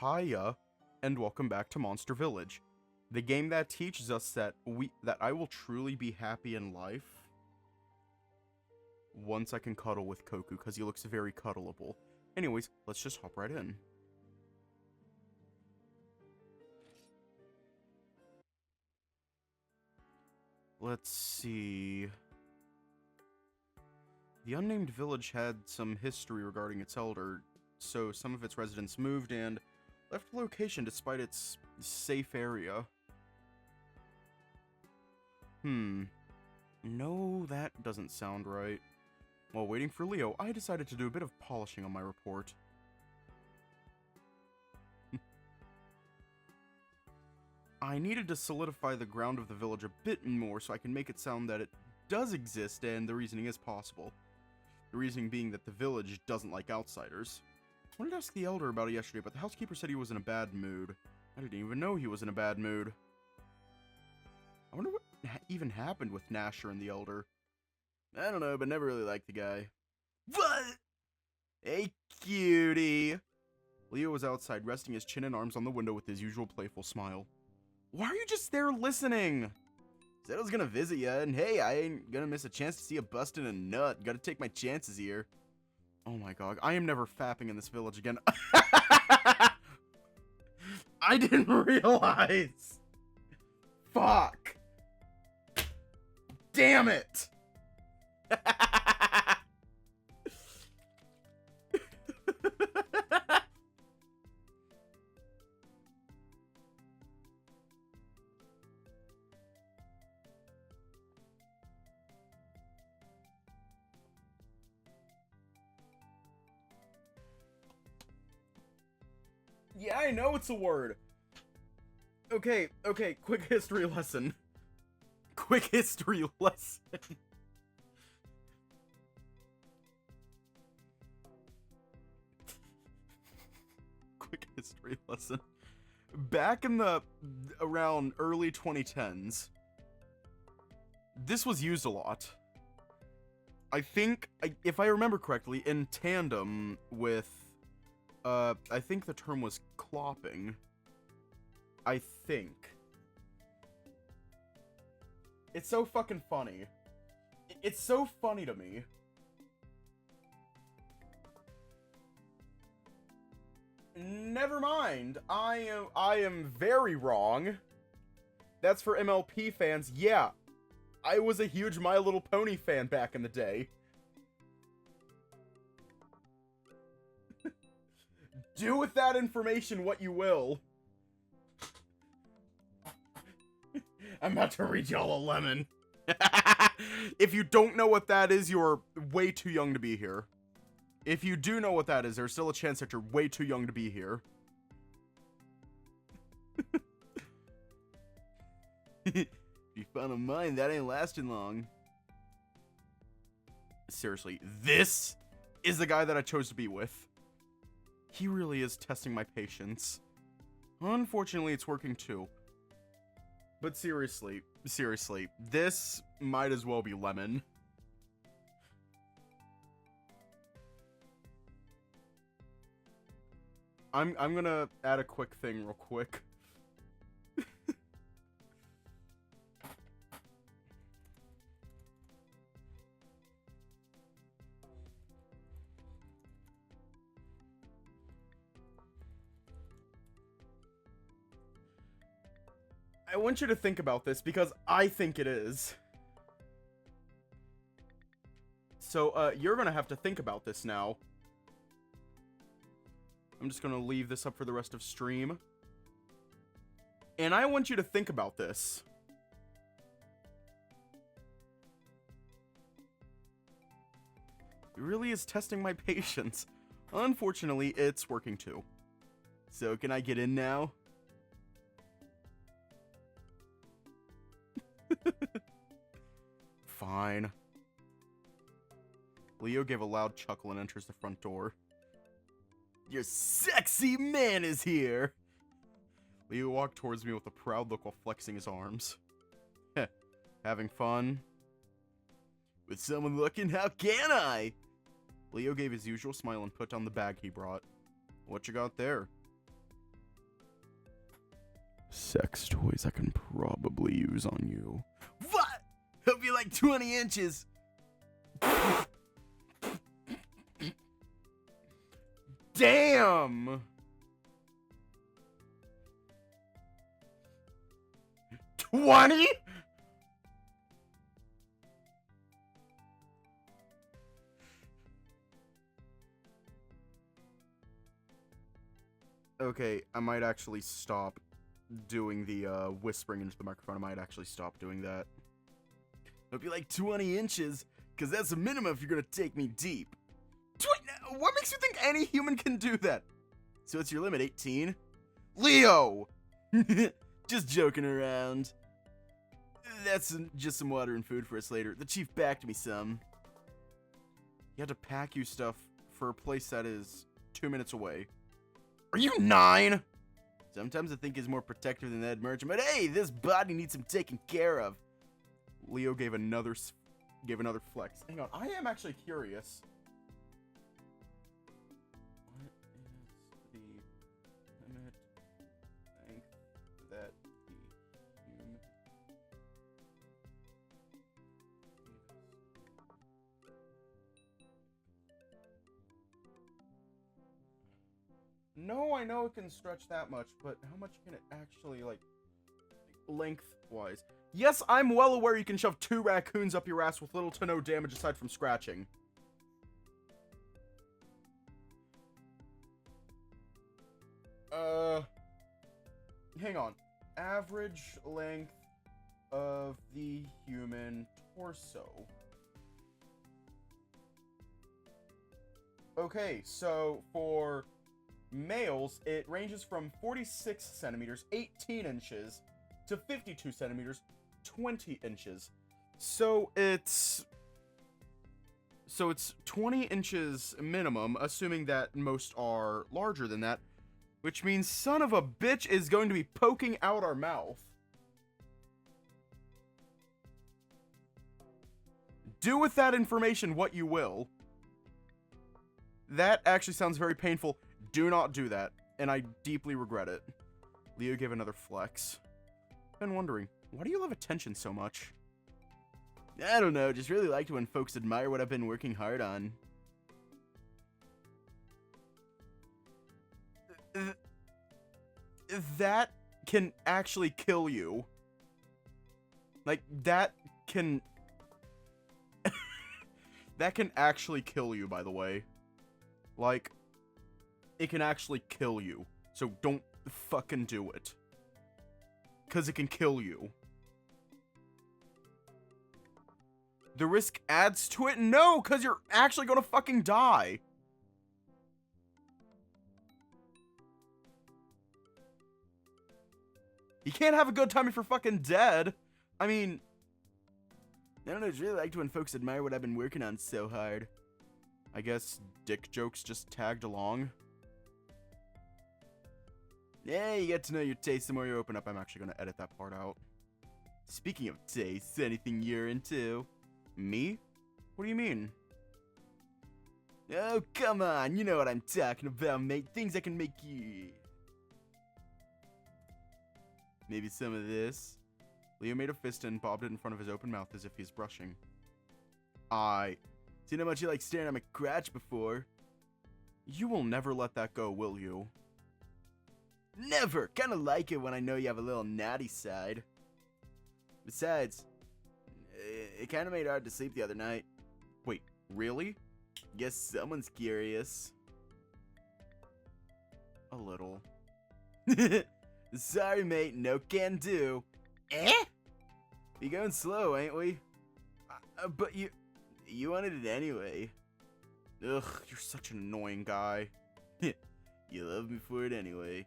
Hiya, and welcome back to Monster Village, the game that teaches us that I will truly be happy in life once I can cuddle with Koku, because he looks very cuddleable. Anyways, let's just hop right in. Let's see. The unnamed village had some history regarding its elder, so some of its residents moved and left the location despite its safe area. No, that doesn't sound right. While waiting for Leo, I decided to do a bit of polishing on my report. I needed to solidify the ground of the village a bit more so I can make it sound that it does exist and the reasoning is possible. The reasoning being that the village doesn't like outsiders. I wanted to ask the elder about it yesterday, but the housekeeper said he was in a bad mood. I didn't even know he was in a bad mood. I wonder what even happened with Nasher and the elder. I don't know, but never really liked the guy. What? Hey, cutie. Leo was outside, resting his chin and arms on the window with his usual playful smile. Why are you just there listening? Said I was gonna visit ya, and hey, I ain't gonna miss a chance to see a bustin' a nut. Gotta take my chances here. Oh my god, I am never fapping in this village again. I didn't realize. Fuck. Damn it. Yeah, I know it's a word. Okay, quick history lesson. Quick history lesson. Quick history lesson. Back in the around early 2010s, this was used a lot. I think, if I remember correctly, in tandem with, I think the term was clopping. I think. It's so fucking funny. It's so funny to me. Never mind. I am very wrong. That's for MLP fans. Yeah. I was a huge My Little Pony fan back in the day. Do with that information what you will. I'm about to read y'all a lemon. If you don't know what that is, you're way too young to be here. If you do know what that is, there's still a chance that you're way too young to be here. If you fun of mine, that ain't lasting long. Seriously, this is the guy that I chose to be with. He really is testing my patience. Unfortunately, it's working too. But seriously, this might as well be lemon. I'm gonna add a quick thing real quick. I want you to think about this because I think it is. So, you're gonna have to think about this now. I'm just gonna leave this up for the rest of stream. And I want you to think about this. It really is testing my patience. Unfortunately, it's working too. So, can I get in now? Fine. Leo gave a loud chuckle and enters the front door. Your sexy man is here! Leo walked towards me with a proud look while flexing his arms. Heh, having fun? With someone looking, how can I? Leo gave his usual smile and put down the bag he brought. What you got there? sex toys I can probably use on you. What? He'll be like 20 inches. Damn! 20? Okay, I might actually stop doing the whispering into the microphone. I might actually stop doing that. It'll be like 20 inches, because that's the minimum if you're going to take me deep. What makes you think any human can do that? So what's your limit, 18? Leo! Just joking around. That's just some water and food for us later. The chief backed me some. He had to pack you stuff for a place that is 2 minutes away. Are you 9? Sometimes I think he's more protective than that merchant, but hey, this body needs some taking care of. Leo gave another flex. Hang on, I am actually curious. What is the limit length that the human... No, I know it can stretch that much, but how much can it actually, like length-wise? Yes, I'm well aware you can shove 2 raccoons up your ass with little to no damage aside from scratching. Hang on. Average length of the human torso. Okay, so for males, it ranges from 46 centimeters, 18 inches, to 52 centimeters, 20 inches. So it's 20 inches minimum, assuming that most are larger than that, which means son of a bitch is going to be poking out our mouth. Do with that information what you will. That actually sounds very painful. Do not do that, and I deeply regret it. Leo gave another flex. Been wondering, why do you love attention so much? I don't know, just really like it when folks admire what I've been working hard on. That can actually kill you. Like, that can... that can actually kill you, by the way. Like, it can actually kill you. So don't fucking do it. 'Cause it can kill you. The risk adds to it? No, 'cause you're actually gonna fucking die. You can't have a good time if you're fucking dead. I mean, I don't know, it's really liked when folks admire what I've been working on so hard. I guess dick jokes just tagged along. Yeah, you get to know your taste the more you open up. I'm actually going to edit that part out. Speaking of tastes, anything you're into? Me? What do you mean? Oh, come on. You know what I'm talking about, mate. Things that can make you... Maybe some of this. Leo made a fist and bobbed it in front of his open mouth as if he's brushing. Seen how much you like staring at my crotch before. You will never let that go, will you? Never! Kinda like it when I know you have a little naughty side. Besides, it kinda made it hard to sleep the other night. Wait, really? Guess someone's curious. A little. Sorry, mate, no can do. Eh? We going slow, ain't we? But you wanted it anyway. Ugh, you're such an annoying guy. You love me for it anyway.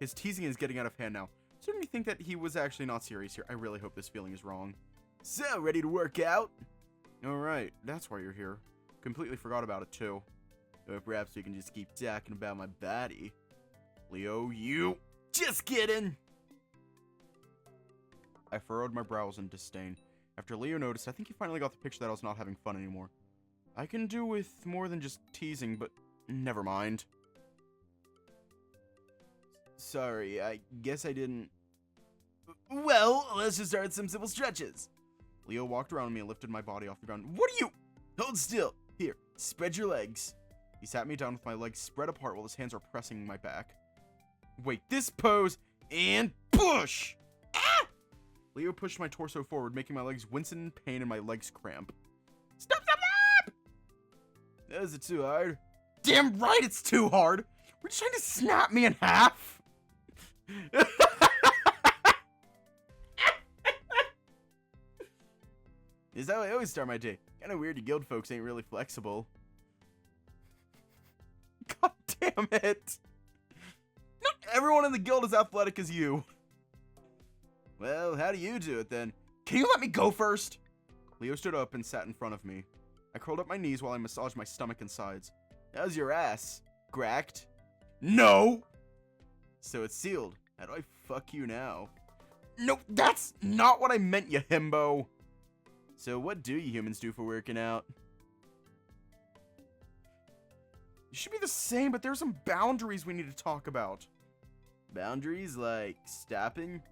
His teasing is getting out of hand now. Starting to think that he was actually not serious here. I really hope this feeling is wrong. So, ready to work out? Alright, that's why you're here. Completely forgot about it too. Or perhaps we can just keep talking about my body. Leo, you... Just kidding! I furrowed my brows in disdain. After Leo noticed, I think he finally got the picture that I was not having fun anymore. I can do with more than just teasing, but never mind. Sorry, I guess I didn't... Well, let's just start some simple stretches. Leo walked around me and lifted my body off the ground. What are you... Hold still. Here, spread your legs. He sat me down with my legs spread apart while his hands were pressing my back. Wait, this pose, and push! Ah! Leo pushed my torso forward, making my legs wince in pain and my legs cramp. Stop, stop, stop! Is it too hard? Damn right it's too hard! Were you trying to snap me in half? Is that how I always start my day? Kinda weird you guild folks ain't really flexible. God damn it! Not everyone in the guild is athletic as you. Well, how do you do it then? Can you let me go first? Leo stood up and sat in front of me. I curled up my knees while I massaged my stomach and sides. How's your ass? Cracked? No! So it's sealed. How do I fuck you now? No, that's not what I meant, you himbo! So what do you humans do for working out? You should be the same, but there's some boundaries we need to talk about. Boundaries like stopping?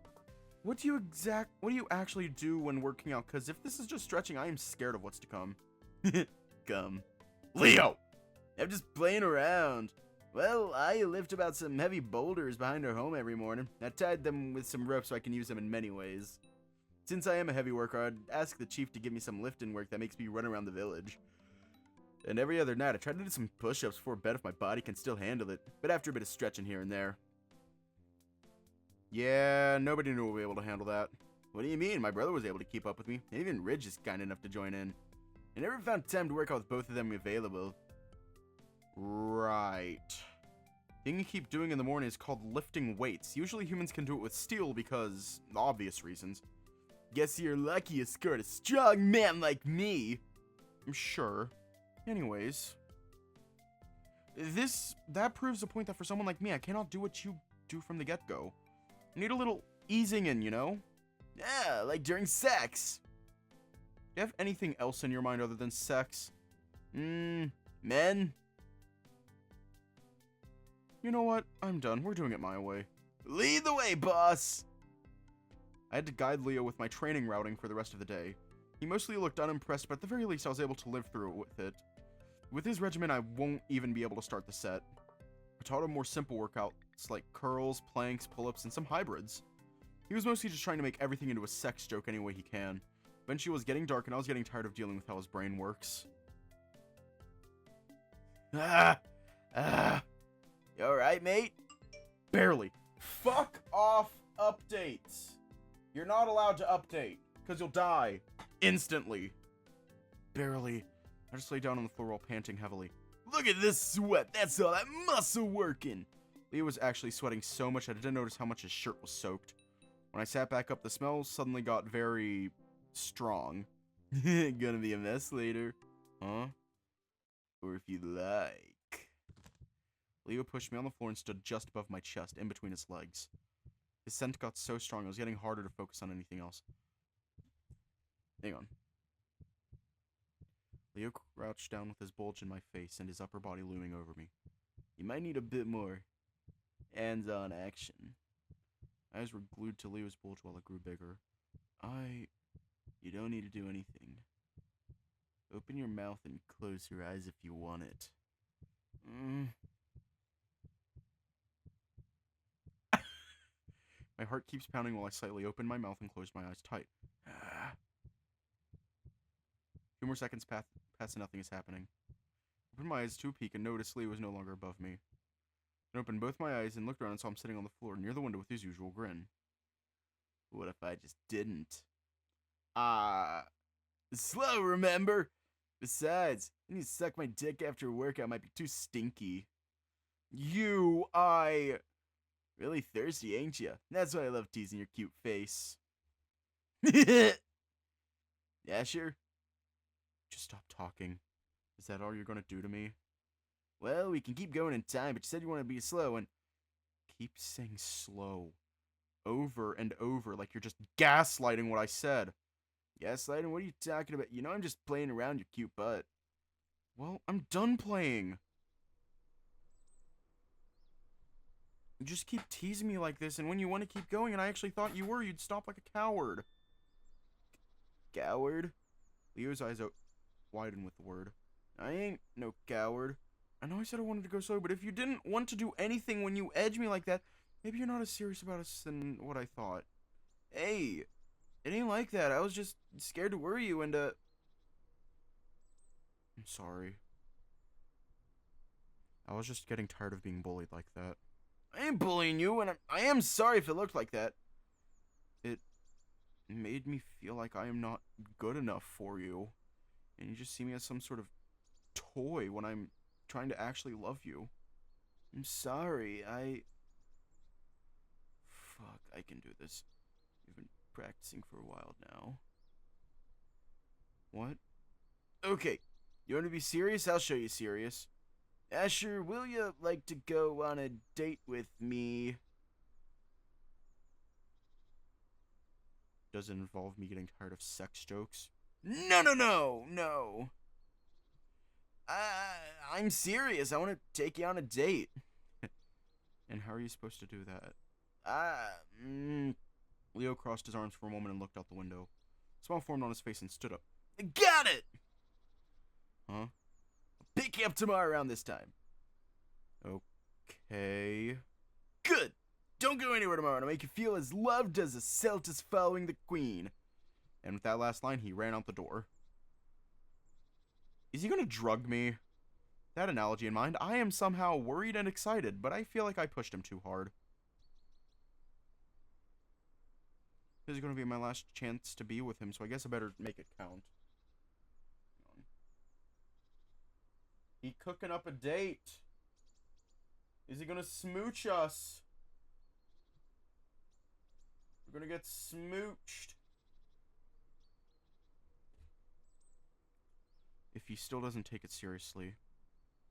What do you actually do when working out? Because if this is just stretching, I am scared of what's to come. Come. Leo! I'm just playing around. Well, I lift about some heavy boulders behind our home every morning. I tied them with some rope so I can use them in many ways. Since I am a heavy worker, I'd ask the chief to give me some lifting work that makes me run around the village. And every other night, I try to do some push-ups before bed if my body can still handle it, but after a bit of stretching here and there. Yeah, nobody knew we'd be able to handle that. What do you mean? My brother was able to keep up with me, and even Ridge is kind enough to join in. I never found time to work out with both of them available. Right. Thing you keep doing in the morning is called lifting weights. Usually humans can do it with steel because obvious reasons. Guess you're lucky you scored a strong man like me. I'm sure. Anyways. That proves the point that for someone like me, I cannot do what you do from the get-go. I need a little easing in, you know? Yeah, like during sex. Do you have anything else in your mind other than sex? Men? You know what? I'm done. We're doing it my way. Lead the way, boss! I had to guide Leo with my training routing for the rest of the day. He mostly looked unimpressed, but at the very least I was able to live through it with it. With his regimen, I won't even be able to start the set. I taught him more simple workouts like curls, planks, pull-ups, and some hybrids. He was mostly just trying to make everything into a sex joke any way he can. Eventually it was getting dark and I was getting tired of dealing with how his brain works. You alright, mate? Barely. Fuck off updates. You're not allowed to update, because you'll die. Instantly. Barely. I just lay down on the floor while panting heavily. Look at this sweat. That's all that muscle working. Leo was actually sweating so much I didn't notice how much his shirt was soaked. When I sat back up, the smell suddenly got very strong. Gonna be a mess later. Huh? Or if you'd like. Leo pushed me on the floor and stood just above my chest, in between his legs. His scent got so strong it was getting harder to focus on anything else. Hang on. Leo crouched down with his bulge in my face and his upper body looming over me. You might need a bit more hands-on action. My eyes were glued to Leo's bulge while it grew bigger. You don't need to do anything. Open your mouth and close your eyes if you want it. My heart keeps pounding while I slightly open my mouth and close my eyes tight. 2 more seconds pass and nothing is happening. I opened my eyes to a peek and noticed Leo was no longer above me. I opened both my eyes and looked around and saw him sitting on the floor near the window with his usual grin. What if I just didn't? Slow, remember? Besides, you need to suck my dick after a workout might be too stinky. Really thirsty, ain't ya? That's why I love teasing your cute face. Yeah, sure. Just stop talking. Is that all you're gonna do to me? Well, we can keep going in time, but you said you want to be slow and... Keep saying slow. Over and over, like you're just gaslighting what I said. Gaslighting? What are you talking about? You know I'm just playing around your cute butt. Well, I'm done playing. You just keep teasing me like this, and when you want to keep going, and I actually thought you were, you'd stop like a coward. Coward? Leo's eyes widen with the word. I ain't no coward. I know I said I wanted to go slow, but if you didn't want to do anything when you edge me like that, maybe you're not as serious about us than what I thought. Hey, it ain't like that. I was just scared to worry you, and, I'm sorry. I was just getting tired of being bullied like that. I ain't bullying you, and I am sorry if it looked like that. It made me feel like I am not good enough for you, and you just see me as some sort of toy when I'm trying to actually love you. I'm sorry, Fuck, I can do this. You've been practicing for a while now. What? Okay, you want to be serious? I'll show you serious. Asher, will you like to go on a date with me? Does it involve me getting tired of sex jokes? No, no, no, no. I'm serious. I want to take you on a date. And how are you supposed to do that? Leo crossed his arms for a moment and looked out the window. A smile formed on his face and stood up. Got it! Huh? I'll pick you up tomorrow around this time. Okay. Good! Don't go anywhere tomorrow to make you feel as loved as a Celtus following the queen. And with that last line, he ran out the door. Is he gonna drug me? That analogy in mind, I am somehow worried and excited, but I feel like I pushed him too hard. This is gonna be my last chance to be with him, so I guess I better make it count. He cooking up a date. Is he gonna smooch us? We're gonna get smooched. If he still doesn't take it seriously,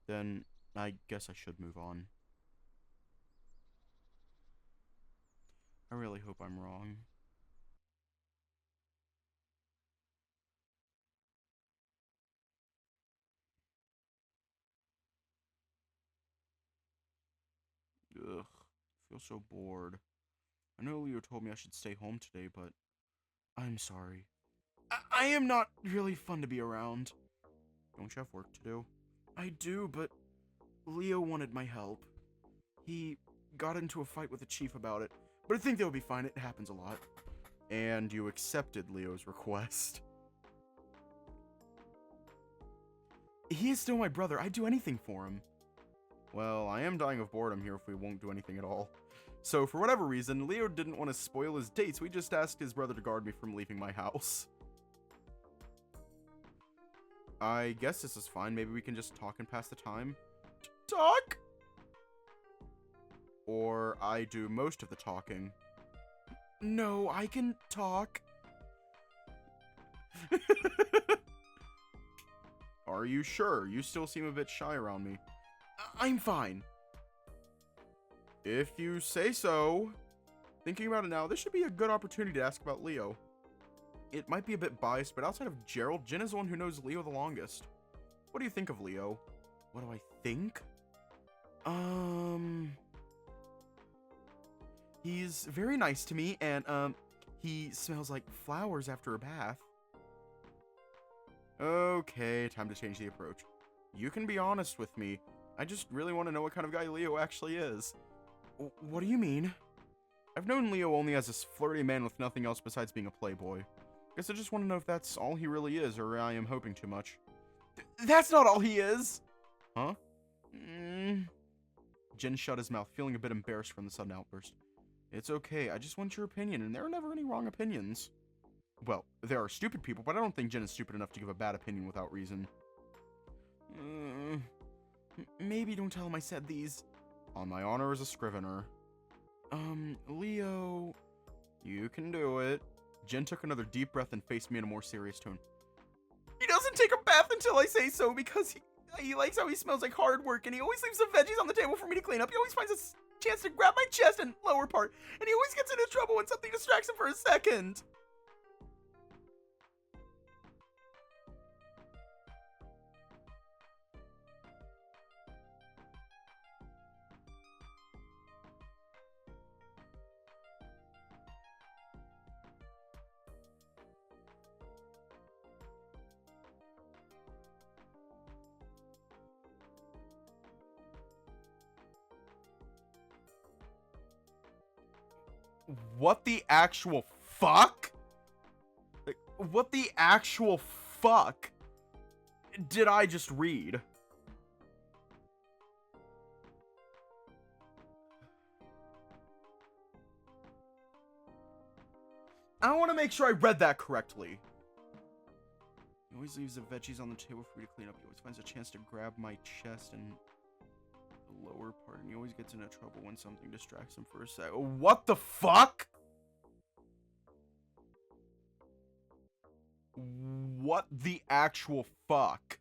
then I guess I should move on. I really hope I'm wrong. Ugh, I feel so bored. I know Leo told me I should stay home today, but I'm sorry. I am not really fun to be around. Don't you have work to do? I do, but Leo wanted my help. He got into a fight with the chief about it, but I think they'll be fine. It happens a lot. And you accepted Leo's request. He is still my brother. I'd do anything for him. Well, I am dying of boredom here if we won't do anything at all. So, for whatever reason, Leo didn't want to spoil his date, so he just asked his brother to guard me from leaving my house. I guess this is fine. Maybe we can just talk and pass the time. Talk? Or I do most of the talking. No, I can talk. Are you sure? You still seem a bit shy around me. I'm fine. If you say so. Thinking about it now, this should be a good opportunity to ask about Leo. It might be a bit biased, but outside of Gerald, Jin is the one who knows Leo the longest. What do you think of Leo? What do I think? He's very nice to me, and, he smells like flowers after a bath. Okay, time to change the approach. You can be honest with me. I just really want to know what kind of guy Leo actually is. What do you mean? I've known Leo only as this flirty man with nothing else besides being a playboy. Guess I just want to know if that's all he really is, or I am hoping too much. That's not all he is! Huh? Jin shut his mouth, feeling a bit embarrassed from the sudden outburst. It's okay, I just want your opinion, and there are never any wrong opinions. Well, there are stupid people, but I don't think Jin is stupid enough to give a bad opinion without reason. Maybe don't tell him I said these. On my honor as a scrivener. Leo... You can do it. Jin took another deep breath and faced me in a more serious tone. He doesn't take a bath until I say so because he likes how he smells like hard work, and he always leaves some veggies on the table for me to clean up. He always finds a chance to grab my chest and lower part, and he always gets into trouble when something distracts him for a second. What the actual fuck? Like, what the actual fuck did I just read? I want to make sure I read that correctly. He always leaves the veggies on the table for me to clean up. He always finds a chance to grab my chest and the lower part, and he always gets into trouble when something distracts him for a sec. What the fuck? What the actual fuck?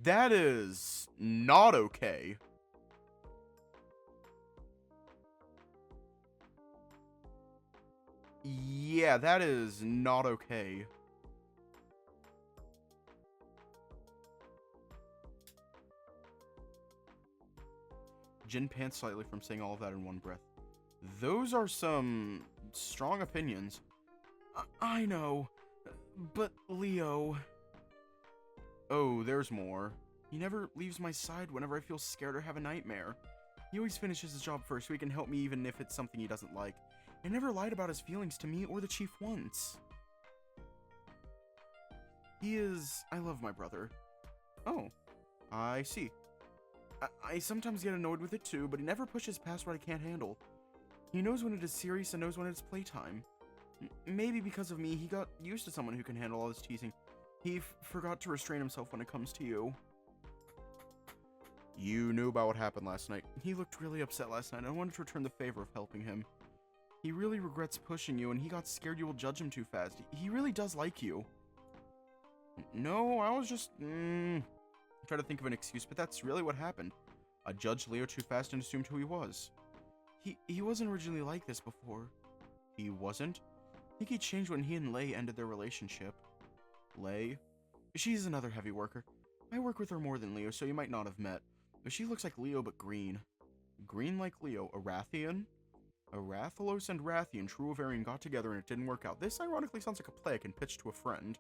That is not okay. Yeah, that is not okay. Jin pants slightly from saying all of that in one breath. Those are some strong opinions. I know, but Leo... Oh, there's more. He never leaves my side whenever I feel scared or have a nightmare. He always finishes his job first so he can help me even if it's something he doesn't like. He never lied about his feelings to me or the chief once. I love my brother. Oh, I see. I sometimes get annoyed with it too, but he never pushes past what I can't handle. He knows when it is serious and knows when it's playtime. Maybe because of me, he got used to someone who can handle all this teasing. He forgot to restrain himself when it comes to you. You knew about what happened last night. He looked really upset last night. I wanted to return the favor of helping him. He really regrets pushing you, and he got scared you will judge him too fast. He really does like you. No, I was just... try to think of an excuse, but that's really what happened. I judged Leo too fast and assumed who he was. He wasn't originally like this before. He wasn't? I think he changed when he and Lei ended their relationship. Lei? She's another heavy worker. I work with her more than Leo, so you might not have met. But she looks like Leo, but green. Green like Leo. A Rathian? A Rathalos and Rathian, true Ovarian, got together and it didn't work out. This ironically sounds like a play I can pitch to a friend.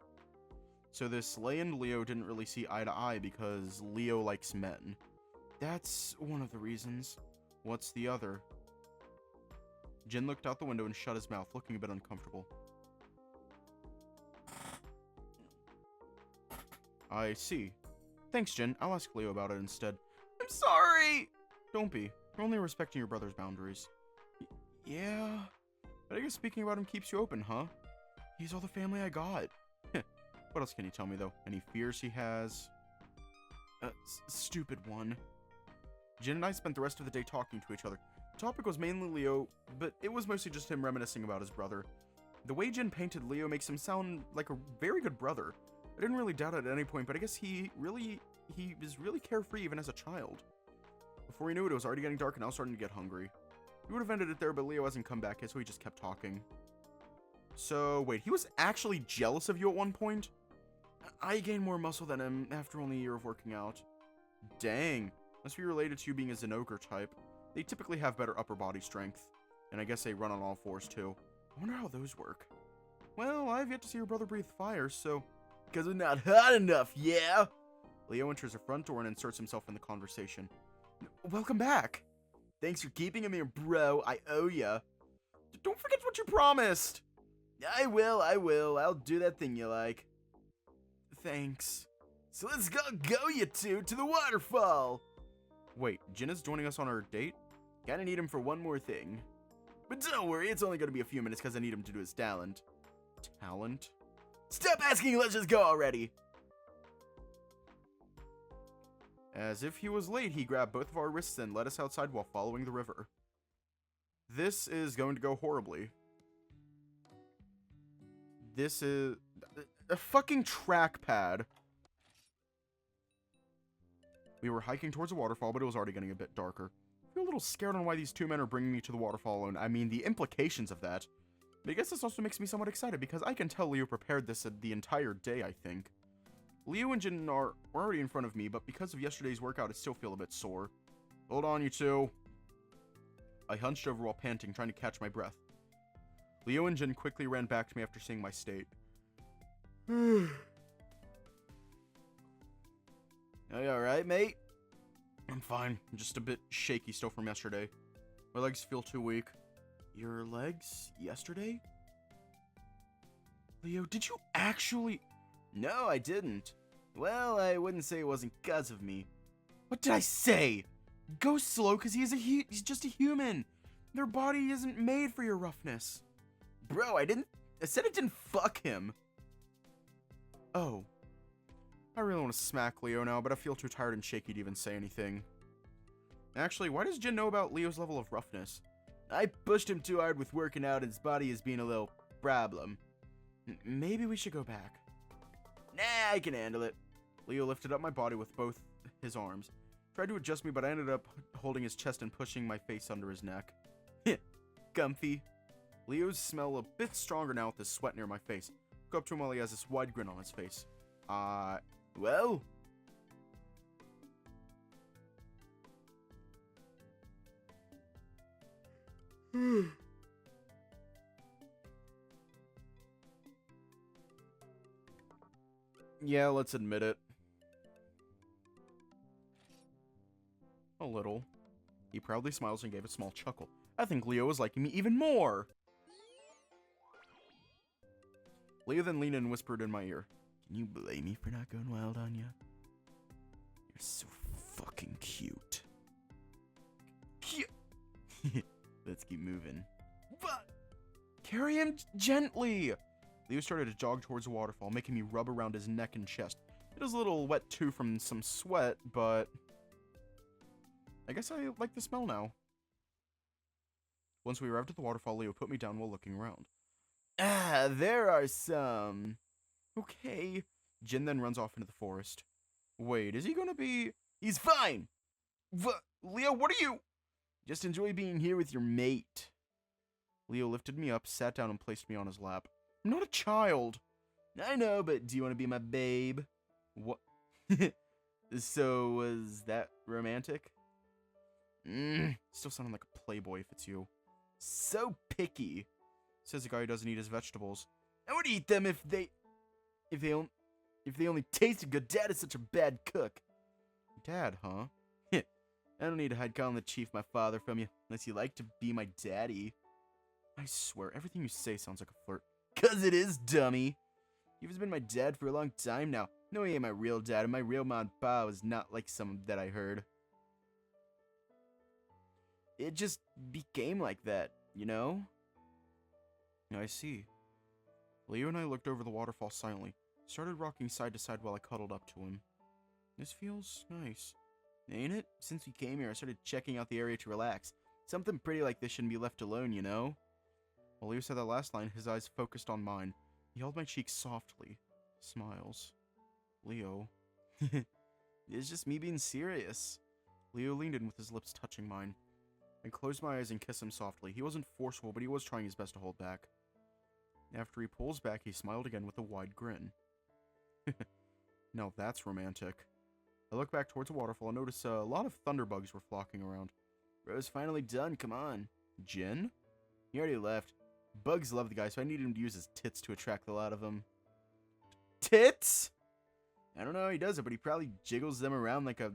So this Lei and Leo didn't really see eye to eye because Leo likes men. That's one of the reasons. What's the other? Jin looked out the window and shut his mouth, looking a bit uncomfortable. I see. Thanks, Jin. I'll ask Leo about it instead. I'm sorry! Don't be. You're only respecting your brother's boundaries. Yeah, but I guess speaking about him keeps you open, huh? He's all the family I got. What else can you tell me, though? Any fears he has? Stupid one. Jin and I spent the rest of the day talking to each other. The topic was mainly Leo, but it was mostly just him reminiscing about his brother. The way Jin painted Leo makes him sound like a very good brother. I didn't really doubt it at any point, but I guess he was really carefree even as a child. Before he knew it, it was already getting dark and I was starting to get hungry. We would have ended it there, but Leo hasn't come back yet, so we just kept talking. So, wait, he was actually jealous of you at one point? I gained more muscle than him after only a year of working out. Dang. Must be related to you being a Zenogre type. They typically have better upper body strength. And I guess they run on all fours too. I wonder how those work. Well, I've yet to see your brother breathe fire, so... Because we're not hot enough, yeah? Leo enters the front door and inserts himself in the conversation. Welcome back. Thanks for keeping him here, bro. I owe ya. Don't forget what you promised. I will. I'll do that thing you like. Thanks. So let's go you two to the waterfall. Wait, Jin is joining us on our date? Kinda need him for one more thing. But don't worry, it's only gonna be a few minutes because I need him to do his talent. Talent? Stop asking, let's just go already. As if he was late, he grabbed both of our wrists and led us outside while following the river. This is going to go horribly. This is a fucking trackpad. We were hiking towards a waterfall, but it was already getting a bit darker. I feel a little scared on why these two men are bringing me to the waterfall alone. I mean, the implications of that. But I guess this also makes me somewhat excited because I can tell Leo prepared this the entire day, I think. Leo and Jin are already in front of me, but because of yesterday's workout, I still feel a bit sore. Hold on, you two. I hunched over while panting, trying to catch my breath. Leo and Jin quickly ran back to me after seeing my state. Are you alright, mate? I'm fine. I'm just a bit shaky still from yesterday. My legs feel too weak. Your legs yesterday? Leo, did you actually... No, I didn't. Well, I wouldn't say it wasn't 'cause of me. What did I say? Go slow, because he's just a human. Their body isn't made for your roughness. Bro, I said it didn't fuck him. Oh. I really want to smack Leo now, but I feel too tired and shaky to even say anything. Actually, why does Jin know about Leo's level of roughness? I pushed him too hard with working out and his body is being a little problem. Maybe we should go back. Nah, I can handle it. Leo lifted up my body with both his arms. Tried to adjust me, but I ended up holding his chest and pushing my face under his neck. Comfy. Leo's smell a bit stronger now with the sweat near my face. Go up to him while he has this wide grin on his face. Well? Yeah, let's admit it. A little. He proudly smiles and gave a small chuckle. I think Leo is liking me even more! Leo then leaned in and whispered in my ear. Can you blame me for not going wild on you? You're so fucking cute. Let's keep moving. But carry him gently! Leo started to jog towards the waterfall, making me rub around his neck and chest. It was a little wet too from some sweat, but I guess I like the smell now. Once we arrived at the waterfall, Leo put me down while looking around. Ah, there are some. Okay. Jin then runs off into the forest. Wait, is he gonna be... He's fine! Leo, what are you... Just enjoy being here with your mate. Leo lifted me up, sat down, and placed me on his lap. I'm not a child. I know, but do you want to be my babe? What? So, was that romantic? Still sounding like a playboy if it's you. So picky. Says the guy who doesn't eat his vegetables. I would eat them if they only tasted good. Dad is such a bad cook. Dad, huh? I don't need to hide calling the chief my father from you, unless you like to be my daddy. I swear, everything you say sounds like a flirt. 'Cause it is, dummy. You've been my dad for a long time now. No, he ain't my real dad, and my real mom and pa is not like some that I heard. It just became like that, you know? I see. Leo and I looked over the waterfall silently, started rocking side to side while I cuddled up to him. This feels nice. Ain't it? Since we came here, I started checking out the area to relax. Something pretty like this shouldn't be left alone, you know? While Leo said that last line, his eyes focused on mine. He held my cheek softly. Smiles. Leo. It's just me being serious. Leo leaned in with his lips touching mine. I closed my eyes and kissed him softly. He wasn't forceful, but he was trying his best to hold back. After he pulls back, he smiled again with a wide grin. Now that's romantic. I looked back towards the waterfall and noticed a lot of thunderbugs were flocking around. Bro's finally done, come on. Jin? He already left. Bugs love the guy, so I needed him to use his tits to attract a lot of them. Tits? I don't know how he does it, but he probably jiggles them around like a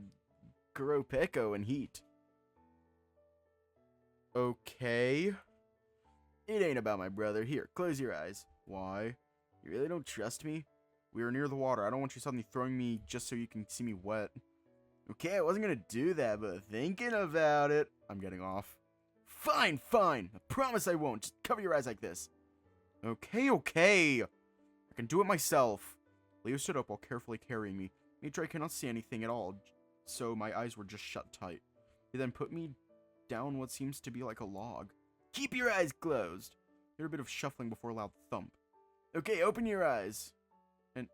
Kuropeko in heat. Okay. It ain't about my brother. Here, close your eyes. Why? You really don't trust me? We were near the water. I don't want you suddenly throwing me just so you can see me wet. Okay, I wasn't gonna do that, but thinking about it... I'm getting off. Fine, fine. I promise I won't. Just cover your eyes like this. Okay, okay. I can do it myself. Leo stood up while carefully carrying me. Made sure I cannot see anything at all, so my eyes were just shut tight. He then put me down what seems to be like a log. Keep your eyes closed. Heard a bit of shuffling before a loud thump. Okay, open your eyes. And...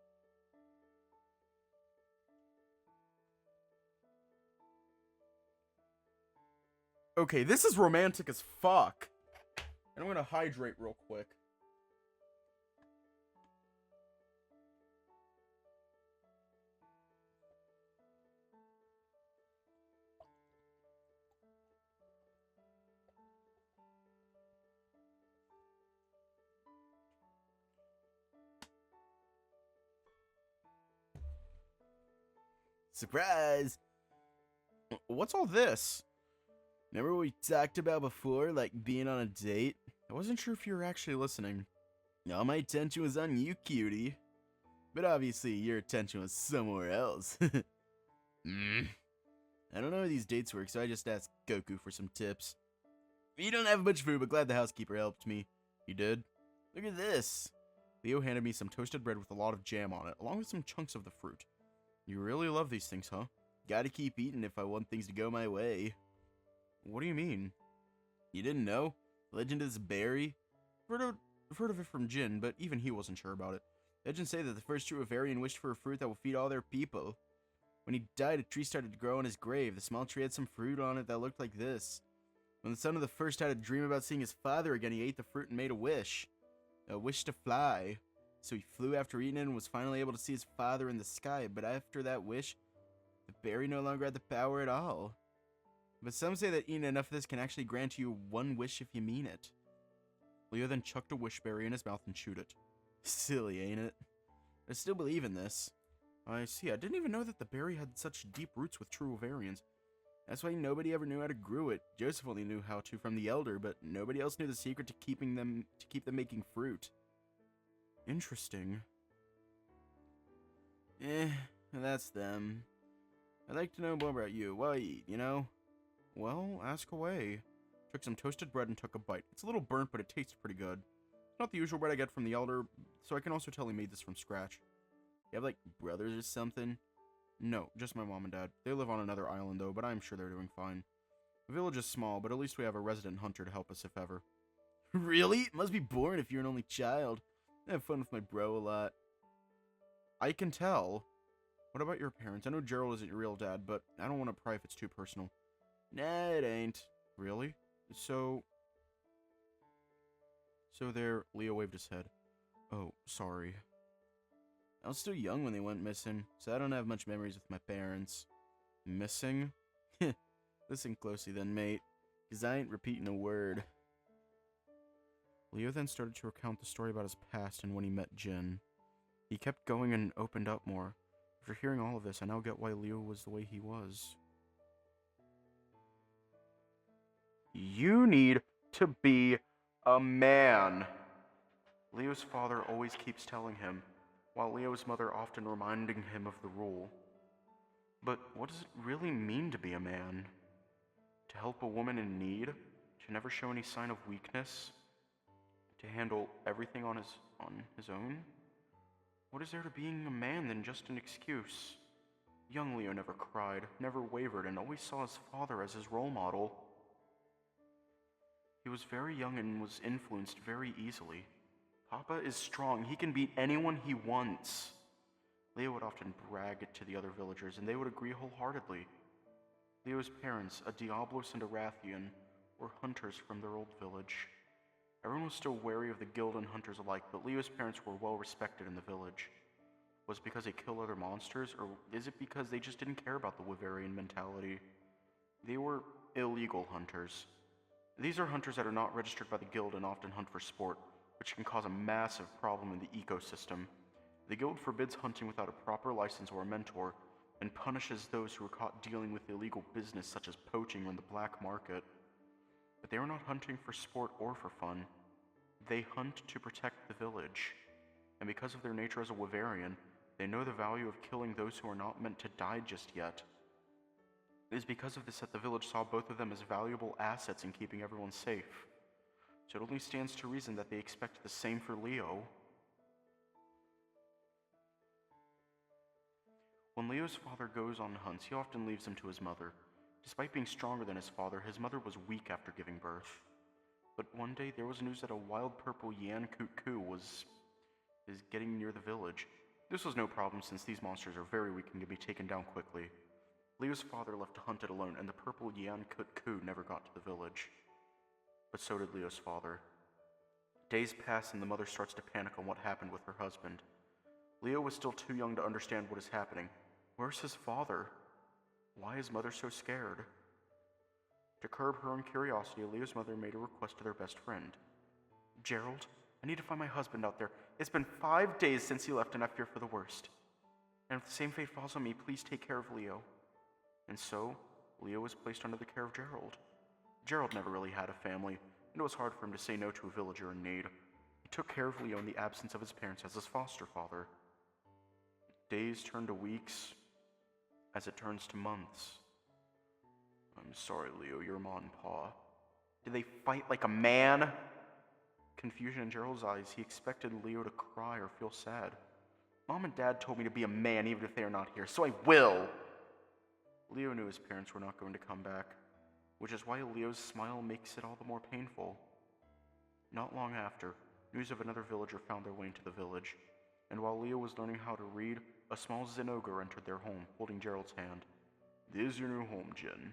Okay, this is romantic as fuck. And I'm gonna hydrate real quick. Surprise! What's all this? Remember what we talked about before, like being on a date? I wasn't sure if you were actually listening. All my attention was on you, cutie. But obviously, your attention was somewhere else. I don't know how these dates work, so I just asked Goku for some tips. You don't have much food, but glad the housekeeper helped me. You did? Look at this. Leo handed me some toasted bread with a lot of jam on it, along with some chunks of the fruit. You really love these things, huh? Gotta keep eating if I want things to go my way. What do you mean? You didn't know? Legend of this berry? I've heard of it from Jin, but even he wasn't sure about it. Legends say that the first true Bavarian wished for a fruit that will feed all their people. When he died, a tree started to grow on his grave. The small tree had some fruit on it that looked like this. When the son of the first had a dream about seeing his father again, he ate the fruit and made a wish. A wish to fly. So he flew after eating it and was finally able to see his father in the sky. But after that wish, the berry no longer had the power at all. But some say that eating enough of this can actually grant you one wish if you mean it. Leo then chucked a wish berry in his mouth and chewed it. Silly, ain't it? I still believe in this. I see, I didn't even know that the berry had such deep roots with true Ovarians. That's why nobody ever knew how to grow it. Joseph only knew how to from the Elder, but nobody else knew the secret to keep them making fruit. Interesting. That's them. I'd like to know more about you. What I eat, you know? Well, ask away. Took some toasted bread and took a bite. It's a little burnt, but it tastes pretty good. It's not the usual bread I get from the Elder, so I can also tell he made this from scratch. You have, like, brothers or something? No, just my mom and dad. They live on another island, though, but I'm sure they're doing fine. The village is small, but at least we have a resident hunter to help us if ever. Really? It must be boring if you're an only child. I have fun with my bro a lot. I can tell. What about your parents? I know Gerald isn't your real dad, but I don't want to pry if it's too personal. Nah, it ain't. Really? So there, Leo waved his head. Oh, sorry. I was still young when they went missing, so I don't have much memories with my parents. Missing? Listen closely then, mate, because I ain't repeating a word. Leo then started to recount the story about his past and when he met Jin. He kept going and opened up more. After hearing all of this, I now get why Leo was the way he was. You need to be a man. Leo's father always keeps telling him, while Leo's mother often reminding him of the rule. But what does it really mean to be a man? To help a woman in need? To never show any sign of weakness? To handle everything on his own? What is there to being a man than just an excuse? Young Leo never cried, never wavered, and always saw his father as his role model. He was very young and was influenced very easily. Papa is strong. He can beat anyone he wants. Leo would often brag it to the other villagers, and they would agree wholeheartedly. Leo's parents, a Diablos and a Rathian, were hunters from their old village. Everyone was still wary of the guild and hunters alike, but Leo's parents were well respected in the village. Was it because they kill other monsters, or is it because they just didn't care about the Wyverian mentality? They were illegal hunters. These are hunters that are not registered by the guild and often hunt for sport, which can cause a massive problem in the ecosystem. The guild forbids hunting without a proper license or a mentor, and punishes those who are caught dealing with illegal business such as poaching or in the black market. But they are not hunting for sport or for fun. They hunt to protect the village. And because of their nature as a Wyverian, they know the value of killing those who are not meant to die just yet. It is because of this that the village saw both of them as valuable assets in keeping everyone safe. So it only stands to reason that they expect the same for Leo. When Leo's father goes on hunts, he often leaves him to his mother. Despite being stronger than his father, his mother was weak after giving birth. But one day there was news that a wild purple Yan Cuckoo is getting near the village. This was no problem since these monsters are very weak and can be taken down quickly. Leo's father left to hunt it alone, and the purple Yan Cuckoo never got to the village. But so did Leo's father. Days pass and the mother starts to panic on what happened with her husband. Leo was still too young to understand what is happening. Where's his father? Why is mother so scared? To curb her own curiosity, Leo's mother made a request to their best friend. Gerald, I need to find my husband out there. It's been 5 days since he left and I fear for the worst. And if the same fate falls on me, please take care of Leo. And so, Leo was placed under the care of Gerald. Gerald never really had a family, and it was hard for him to say no to a villager in need. He took care of Leo in the absence of his parents as his foster father. Days turn to weeks, as it turns to months. I'm sorry, Leo, your mom and pa. Did they fight like a man? Confusion in Gerald's eyes. He expected Leo to cry or feel sad. Mom and Dad told me to be a man even if they are not here, so I will! Leo knew his parents were not going to come back, which is why Leo's smile makes it all the more painful. Not long after, news of another villager found their way into the village, and while Leo was learning how to read, a small Zinogre entered their home, holding Gerald's hand. This is your new home, Jin.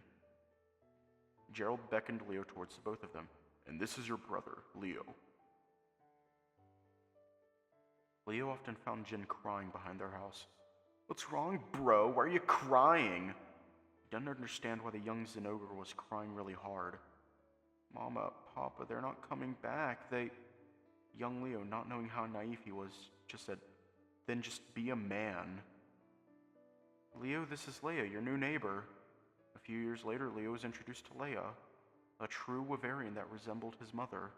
Gerald beckoned Leo towards the both of them. And this is your brother, Leo. Leo often found Jin crying behind their house. What's wrong, bro? Why are you crying? He didn't understand why the young Zinogre was crying really hard. Mama, Papa, they're not coming back. Young Leo, not knowing how naive he was, just said, then just be a man. Leo, this is Leia, your new neighbor. A few years later, Leo was introduced to Leia, a true Wavarian that resembled his mother.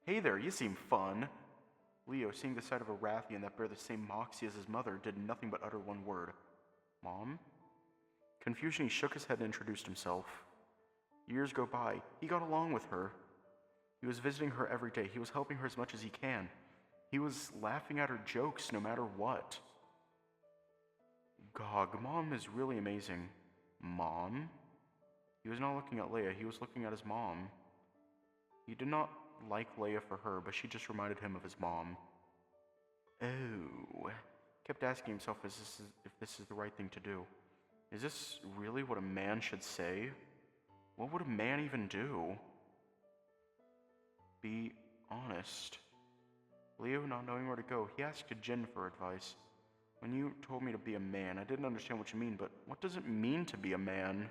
Hey there, you seem fun. Leo, seeing the sight of a Rathian that bare the same moxie as his mother, did nothing but utter one word. Mom? Confusion, he shook his head and introduced himself. Years go by. He got along with her. He was visiting her every day. He was helping her as much as he can. He was laughing at her jokes no matter what. Gog, Mom is really amazing. Mom? He was not looking at Leia, he was looking at his mom. He did not like Leia for her, but she just reminded him of his mom. Oh. Kept asking himself if this is the right thing to do. Is this really what a man should say? What would a man even do? Be honest. Leo, not knowing where to go, he asked Jin for advice. When you told me to be a man, I didn't understand what you mean, but what does it mean to be a man?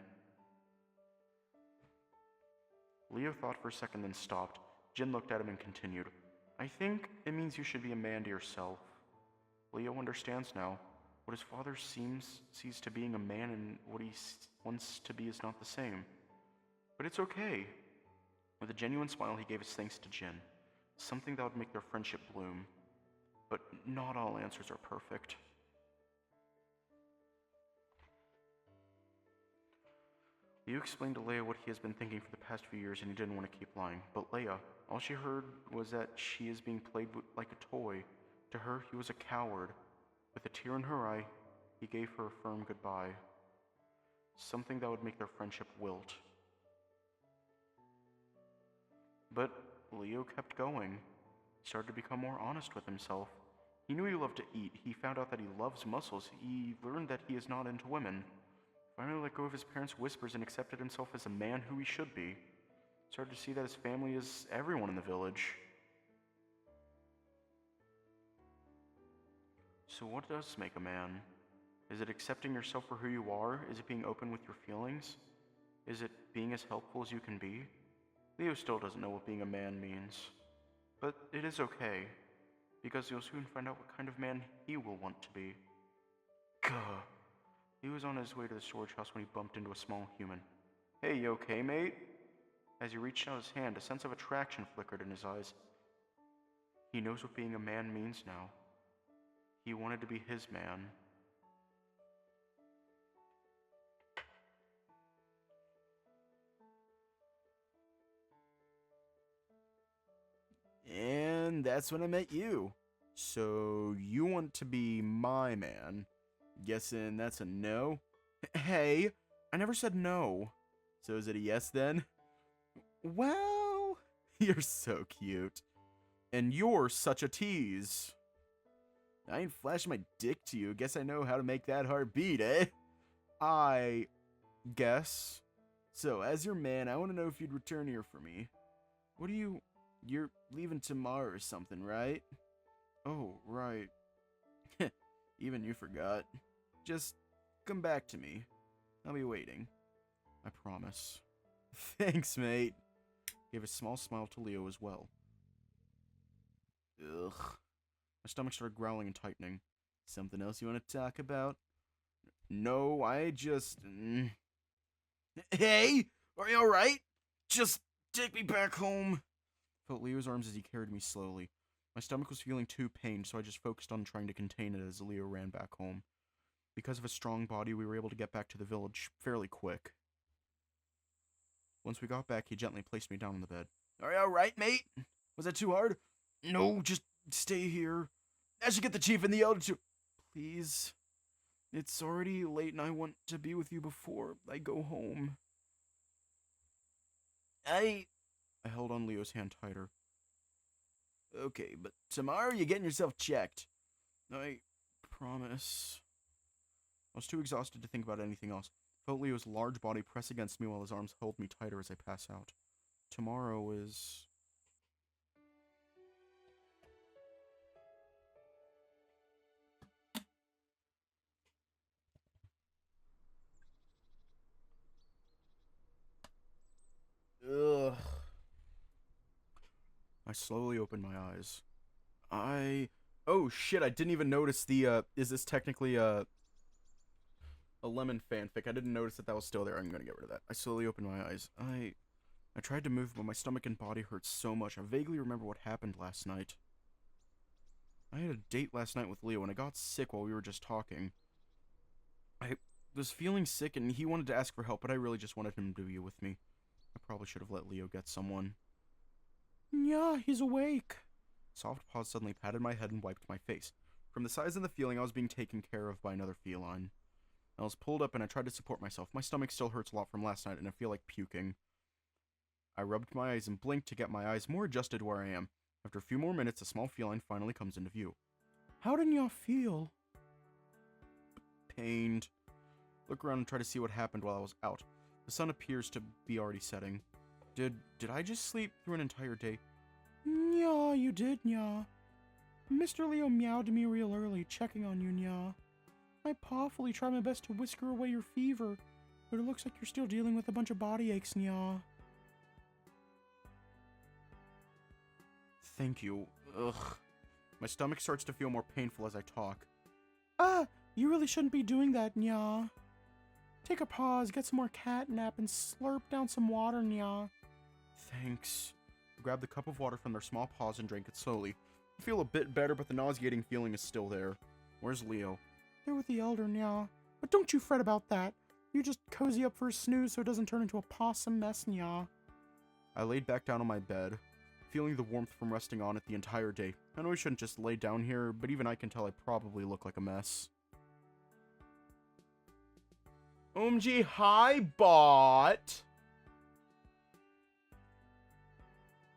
Leo thought for a second, then stopped. Jin looked at him and continued. I think it means you should be a man to yourself. Leo understands now. What his father sees to being a man and what he wants to be is not the same. But it's okay. With a genuine smile, he gave his thanks to Jin. Something that would make their friendship bloom. But not all answers are perfect. Leo explained to Leia what he has been thinking for the past few years, and he didn't want to keep lying. But Leia, all she heard was that she is being played with like a toy. To her, he was a coward. With a tear in her eye, he gave her a firm goodbye. Something that would make their friendship wilt. But Leo kept going. He started to become more honest with himself. He knew he loved to eat. He found out that he loves muscles. He learned that he is not into women. Finally let go of his parents' whispers and accepted himself as a man who he should be. Started to see that his family is everyone in the village. So what does make a man? Is it accepting yourself for who you are? Is it being open with your feelings? Is it being as helpful as you can be? Leo still doesn't know what being a man means. But it is okay, because you'll soon find out what kind of man he will want to be. Gah. He was on his way to the storage house when he bumped into a small human. Hey, you okay, mate? As he reached out his hand, a sense of attraction flickered in his eyes. He knows what being a man means now. He wanted to be his man. And that's when I met you. So you want to be my man? Guessing that's a no? Hey, I never said no. So is it a yes then? Well, you're so cute. And you're such a tease. I ain't flashing my dick to you. Guess I know how to make that heart beat, eh? I guess. So, as your man, I want to know if you'd return here for me. What do you... You're leaving tomorrow or something, right? Oh, right. Even you forgot. Just come back to me. I'll be waiting. I promise. Thanks, mate. Gave a small smile to Leo as well. Ugh. My stomach started growling and tightening. Something else you want to talk about? No, I just... Hey! Are you alright? Just take me back home. I felt Leo's arms as he carried me slowly. My stomach was feeling too pained, so I just focused on trying to contain it as Leo ran back home. Because of his strong body, we were able to get back to the village fairly quick. Once we got back, he gently placed me down on the bed. Are you alright, mate? Was that too hard? No, just stay here. I should get the chief and the elder to... Please. It's already late and I want to be with you before I go home. I held on Leo's hand tighter. Okay, but tomorrow you're getting yourself checked. I promise. I was too exhausted to think about anything else. I felt Leo's large body press against me while his arms held me tighter as I pass out. Tomorrow is... Ugh. I slowly opened my eyes. Oh shit, I didn't even notice the, is this technically a lemon fanfic? I didn't notice that was still there. I'm gonna get rid of that. I slowly opened my eyes. I tried to move, but my stomach and body hurt so much. I vaguely remember what happened last night. I had a date last night with Leo, and I got sick while we were just talking. I was feeling sick, and he wanted to ask for help, but I really just wanted him to be with me. I probably should have let Leo get someone. Yeah, he's awake. Soft paws suddenly patted my head and wiped my face. From the size and the feeling, I was being taken care of by another feline. I was pulled up and I tried to support myself. My stomach still hurts a lot from last night and I feel like puking. I rubbed my eyes and blinked to get my eyes more adjusted where I am. After a few more minutes, a small feline finally comes into view. How did y'all feel? Pained. Look around and try to see what happened while I was out. The sun appears to be already setting. Did I just sleep through an entire day? Nya, you did, nya. Mr. Leo meowed to me real early, checking on you, nya. I pawfully tried my best to whisker away your fever, but it looks like you're still dealing with a bunch of body aches, nya. Thank you. Ugh. My stomach starts to feel more painful as I talk. You really shouldn't be doing that, nya. Take a pause, get some more catnap, and slurp down some water, nya. Thanks. I grabbed the cup of water from their small paws and drank it slowly. I feel a bit better, but the nauseating feeling is still there. Where's Leo? They're with the elder, nya. But don't you fret about that. You just cozy up for a snooze so it doesn't turn into a possum mess, nya. I laid back down on my bed, feeling the warmth from resting on it the entire day. I know I shouldn't just lay down here, but even I can tell I probably look like a mess. OMG, hi, bot!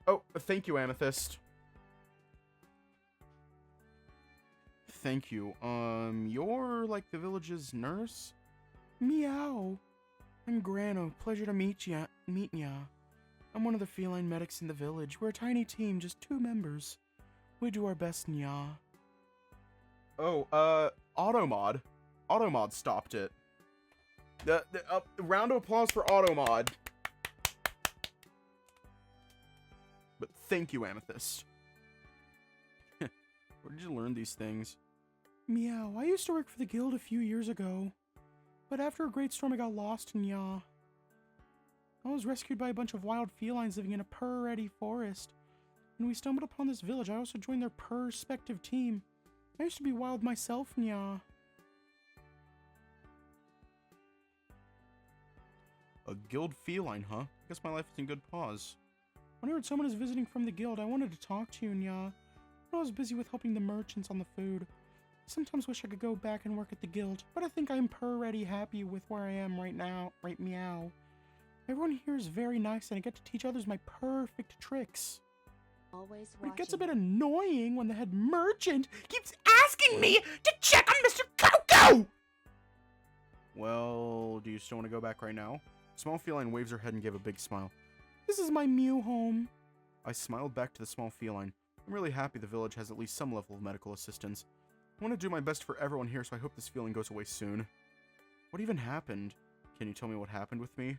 Oh, thank you, Amethyst. Thank you. You're like the village's nurse? Meow. I'm Grano. Pleasure to meet ya. I'm one of the feline medics in the village. We're a tiny team, just 2 members. We do our best, nya. Oh, Automod. Automod stopped it. Round of applause for Automod. But thank you, Amethyst. Where did you learn these things? Meow, I used to work for the guild a few years ago. But after a great storm, I got lost in ya. I was rescued by a bunch of wild felines living in a purr-ready forest. When we stumbled upon this village, I also joined their perspective team. I used to be wild myself, nya. A guild feline, huh? Guess my life is in good pause. When I heard someone is visiting from the guild, I wanted to talk to you, nya. I was busy with helping the merchants on the food. I sometimes wish I could go back and work at the guild, but I think I'm purr-ready happy with where I am right now, right meow. Everyone here is very nice and I get to teach others my perfect tricks. Always But watching. it gets a bit annoying when the head merchant keeps asking me to check on Mr. Coco! Well, do you still want to go back right now? Small feline waves her head and gave a big smile. This is my Mew home. I smiled back to the small feline. I'm really happy the village has at least some level of medical assistance. I want to do my best for everyone here, so I hope this feeling goes away soon. What even happened? Can you tell me what happened with me?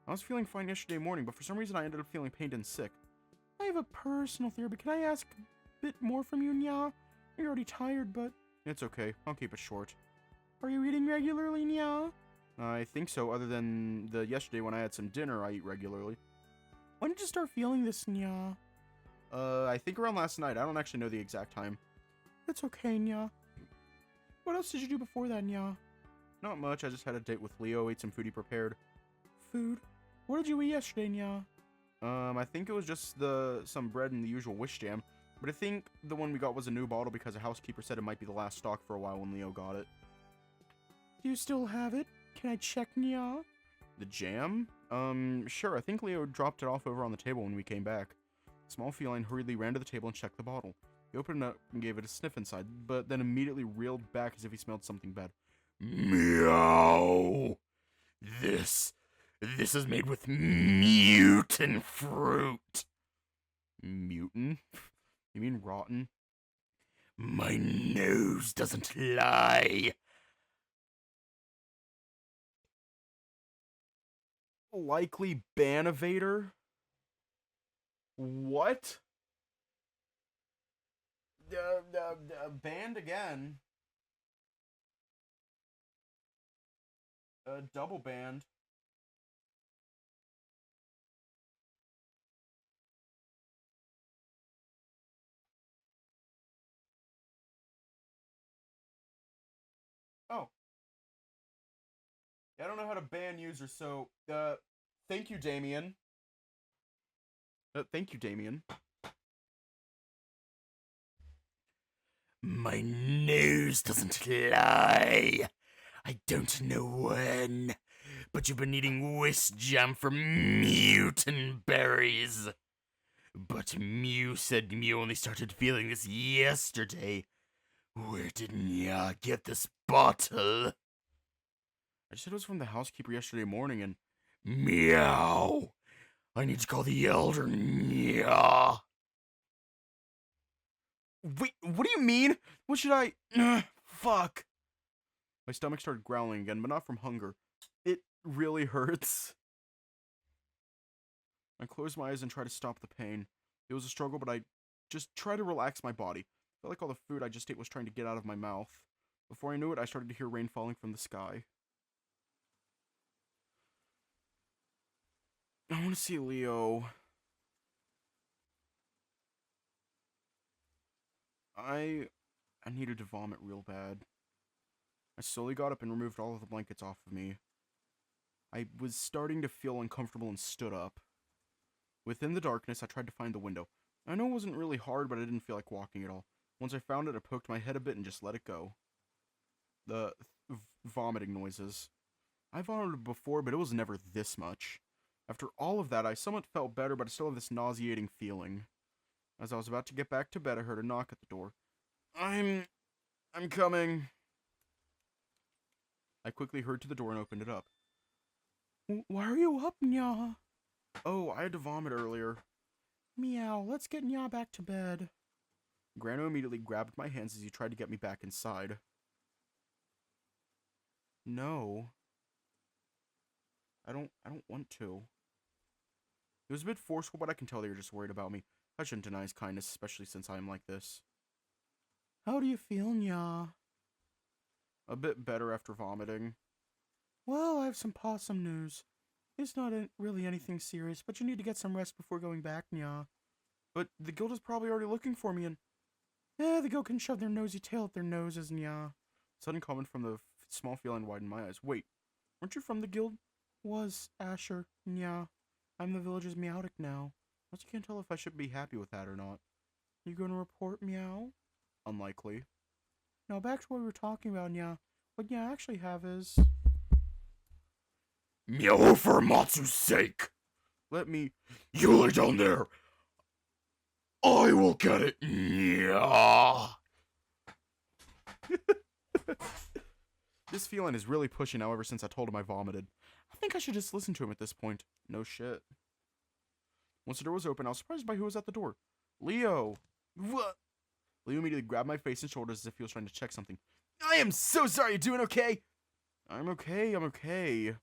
I was feeling fine yesterday morning, but for some reason I ended up feeling pained and sick. I have a personal theory, but can I ask a bit more from you, nya? You're already tired, but... It's okay. I'll keep it short. Are you eating regularly, nya? I think so, other than the yesterday when I had some dinner I eat regularly. When did you start feeling this, Nya? I think around last night. I don't actually know the exact time. It's okay, Nya. What else did you do before that, Nya? Not much. I just had a date with Leo, ate some food he prepared. Food? What did you eat yesterday, Nya? I think it was just some bread and the usual wish jam. But I think the one we got was a new bottle because a housekeeper said it might be the last stock for a while when Leo got it. Do you still have it? Can I check, Nya? The jam? Sure. I think Leo dropped it off over on the table when we came back. Small feline hurriedly ran to the table and checked the bottle. He opened it up and gave it a sniff inside, but then immediately reeled back as if he smelled something bad. Meow! This is made with mutant fruit. Mutant? You mean rotten? My nose doesn't lie. Likely ban evader? What? Banned again. Double banned. Oh. Yeah, I don't know how to ban users, so, thank you, Damien. Thank you, Damien. My nose doesn't lie. I don't know when, but you've been eating whisk jam from mutant berries. But Mew said Mew only started feeling this yesterday. Where did Nya get this bottle? I just said it was from the housekeeper yesterday morning and... Meow! I need to call the elder, Nya. Wait, what do you mean? What should I... fuck. My stomach started growling again, but not from hunger. It really hurts. I closed my eyes and tried to stop the pain. It was a struggle, but I just tried to relax my body. I felt like all the food I just ate was trying to get out of my mouth. Before I knew it, I started to hear rain falling from the sky. I want to see Leo. I needed to vomit real bad. I slowly got up and removed all of the blankets off of me. I was starting to feel uncomfortable and stood up. Within the darkness, I tried to find the window. I know it wasn't really hard, but I didn't feel like walking at all. Once I found it, I poked my head a bit and just let it go. The vomiting noises. I vomited before, but it was never this much. After all of that, I somewhat felt better, but I still have this nauseating feeling. As I was about to get back to bed, I heard a knock at the door. I'm coming. I quickly hurried to the door and opened it up. Why are you up, Nya? Oh, I had to vomit earlier. Meow, let's get Nya back to bed. Grano immediately grabbed my hands as he tried to get me back inside. No. I don't want to. It was a bit forceful, but I can tell they were just worried about me. I shouldn't deny his kindness, especially since I am like this. How do you feel, Nya? A bit better after vomiting. Well, I have some possum news. It's not really anything serious, but you need to get some rest before going back, Nya. But the guild is probably already looking for me and... the guild can shove their nosy tail at their noses, Nya. Sudden comment from the small feline widened my eyes. Wait, weren't you from the guild? Was Asher, Nya. I'm the village's Meowtic now. But you can't tell if I should be happy with that or not. You gonna report Meow? Unlikely. Now back to what we were talking about, Nya. What Nya actually have is... Meow for Matsu's sake! Let me... You lay down there! I will get it! Yeah. This feline is really pushing now ever since I told him I vomited. I think I should just listen to him at this point. No shit. Once the door was open, I was surprised by who was at the door. Leo! What? Leo immediately grabbed my face and shoulders as if he was trying to check something. I am so sorry, you doing okay? I'm okay.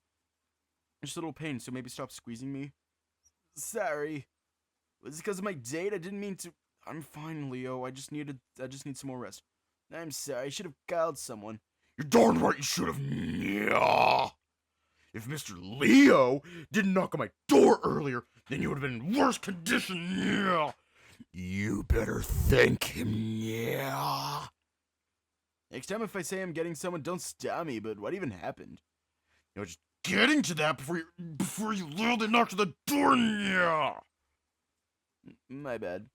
Just a little pain, so maybe stop squeezing me. Sorry. Was it because of my date? I didn't mean to... I'm fine, Leo. I just need some more rest. I'm sorry. I should have called someone. You're darn right you should have. Yeah. If Mr. Leo didn't knock on my door earlier, then you would have been in worse condition, yeah. You better thank him, yeah. Next time if I say I'm getting someone, don't stop me, but what even happened? You know, just getting to that before you literally knocked on the door, yeah. My bad.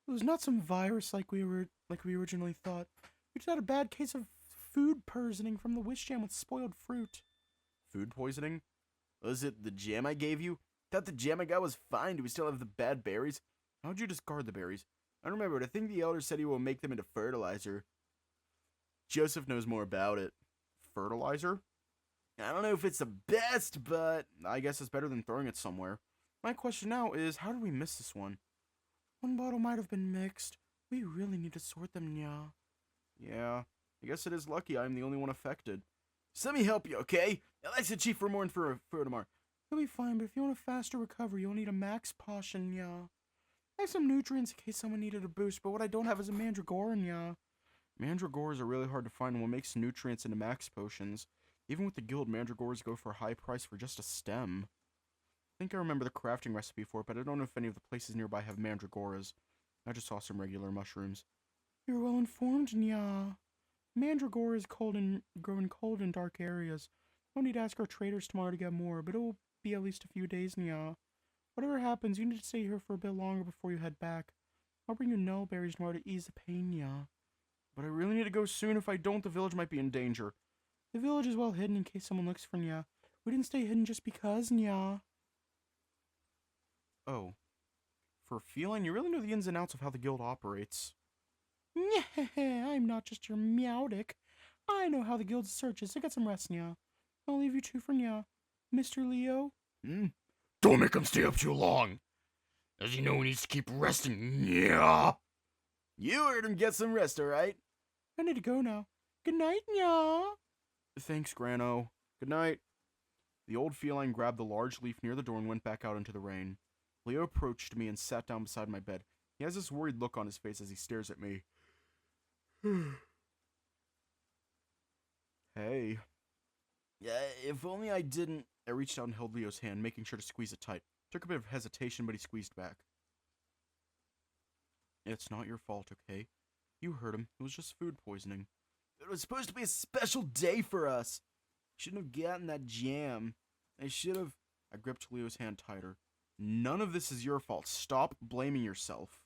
It was not some virus like we originally thought. We just had a bad case of food poisoning from the wish jam with spoiled fruit. Food poisoning? Was it the jam I gave you? Thought the jam I got was fine. Do we still have the bad berries? How'd you discard the berries? I don't remember, but I think the elder said he will make them into fertilizer. Joseph knows more about it. Fertilizer? I don't know if it's the best, but I guess it's better than throwing it somewhere. My question now is, how did we miss this one? One bottle might have been mixed. We really need to sort them, nya. Yeah, I guess it is lucky I'm the only one affected. Just let me help you, okay? Alexa, Chief, for more and for tomorrow. You'll be fine, but if you want a faster recovery, you'll need a max potion, nya. I have some nutrients in case someone needed a boost, but what I don't have is a mandragora, nya. Mandragores are really hard to find, and what makes nutrients into max potions. Even with the guild, mandragores go for a high price for just a stem. I think I remember the crafting recipe for it, but I don't know if any of the places nearby have mandragoras. I just saw some regular mushrooms. You're well informed, nya. Mandragora is grow in cold and dark areas. We'll need to ask our traders tomorrow to get more, but it will be at least a few days, nya. Whatever happens, you need to stay here for a bit longer before you head back. I'll bring you nullberries tomorrow to ease the pain, nya. But I really need to go soon. If I don't, the village might be in danger. The village is well hidden in case someone looks for nya. We didn't stay hidden just because, nya. Oh. For feline, you really know the ins and outs of how the guild operates. I'm not just your meowdick. I know how the guild searches, so get some rest, nya. I'll leave you two for nya. Mr. Leo? Don't make him stay up too long. As you know, he needs to keep resting, yeah. You heard him get some rest, alright? I need to go now. Good night, nya. Thanks, Grano. Good night. The old feline grabbed the large leaf near the door and went back out into the rain. Leo approached me and sat down beside my bed. He has this worried look on his face as he stares at me. Hey. If only I didn't... I reached out and held Leo's hand, making sure to squeeze it tight. Took a bit of hesitation, but he squeezed back. It's not your fault, okay? You heard him. It was just food poisoning. It was supposed to be a special day for us. Shouldn't have gotten that jam. I should have... I gripped Leo's hand tighter. None of this is your fault. Stop blaming yourself.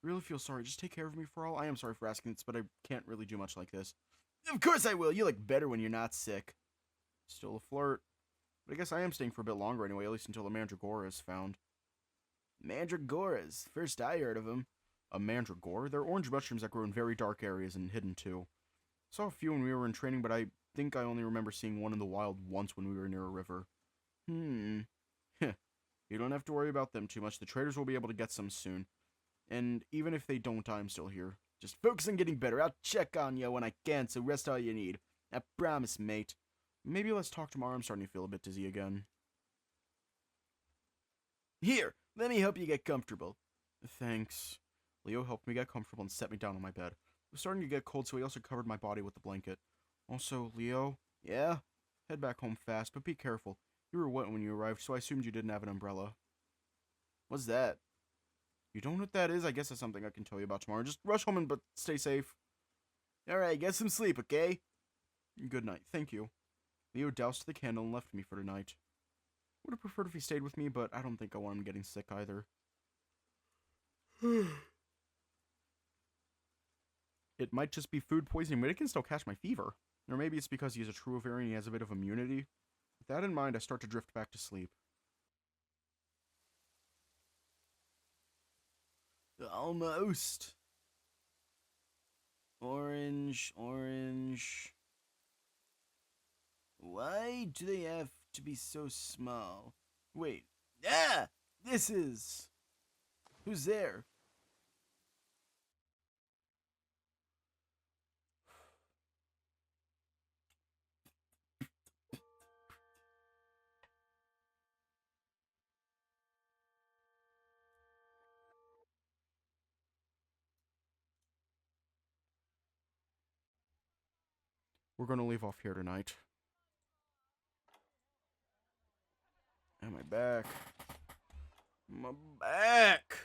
I really feel sorry. Just take care of me for all. I am sorry for asking this, but I can't really do much like this. Of course I will. You look better when you're not sick. Still a flirt. But I guess I am staying for a bit longer anyway, at least until the mandragora is found. Mandragoras. First I heard of them. A mandragora? They're orange mushrooms that grow in very dark areas and hidden too. Saw a few when we were in training, but I think I only remember seeing one in the wild once when we were near a river. You don't have to worry about them too much. The traders will be able to get some soon. And even if they don't, I'm still here. Just focus on getting better. I'll check on you when I can, so rest all you need. I promise, mate. Maybe let's talk tomorrow. I'm starting to feel a bit dizzy again. Here, let me help you get comfortable. Thanks. Leo helped me get comfortable and set me down on my bed. It was starting to get cold, so he also covered my body with the blanket. Also, Leo? Yeah? Head back home fast, but be careful. You were wet when you arrived, so I assumed you didn't have an umbrella. What's that? You don't know what that is? I guess that's something I can tell you about tomorrow. Just rush home but stay safe. Alright, get some sleep, okay? Good night. Thank you. Leo doused the candle and left me for tonight. Would have preferred if he stayed with me, but I don't think I want him getting sick either. It might just be food poisoning, but it can still catch my fever. Or maybe it's because he's a true ovarian and he has a bit of immunity. With that in mind, I start to drift back to sleep. Almost. Orange, orange. Why do they have to be so small? Wait. Ah! This is... Who's there? We're going to leave off here tonight. my back. My back!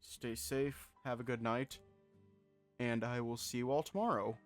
Stay safe, have a good night, and I will see you all tomorrow.